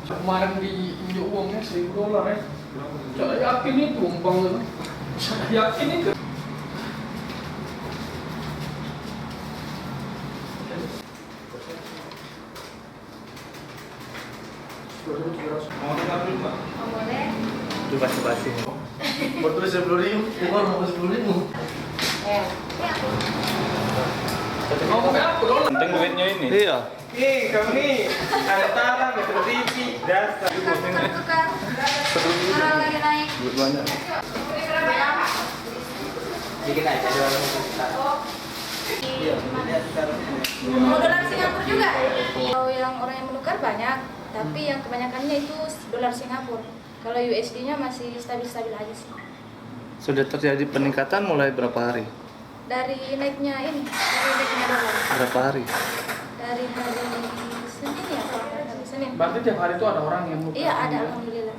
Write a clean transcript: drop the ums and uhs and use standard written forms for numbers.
Kemarin diinjak uangnya $1.000 ya. Saya yakin itu umpang itu. Saya yakin itu. Mau dengar dulu Pak? Oh, boleh. Itu basi-basi. Betul 10.000, keluar mau 10.000. Ya. Mau pakai apa dong? Penting duitnya ini. Iya. Nih, kamu nih ada tanah, Metro TV, dasar. Tukar. Orang lagi naik. Duit banyak. Bikin aja Mau dolar Singapura juga. Kalau yang orang yang menukar banyak, tapi yang kebanyakannya itu dolar Singapura. Kalau USD-nya masih stabil-stabil aja sih. Sudah terjadi peningkatan mulai berapa hari? Dari naiknya dolar. Berapa hari? Dari hari Senin ya, kalau hari Senin. Berarti tiap hari itu ada orang yang Iya ada, alhamdulillah.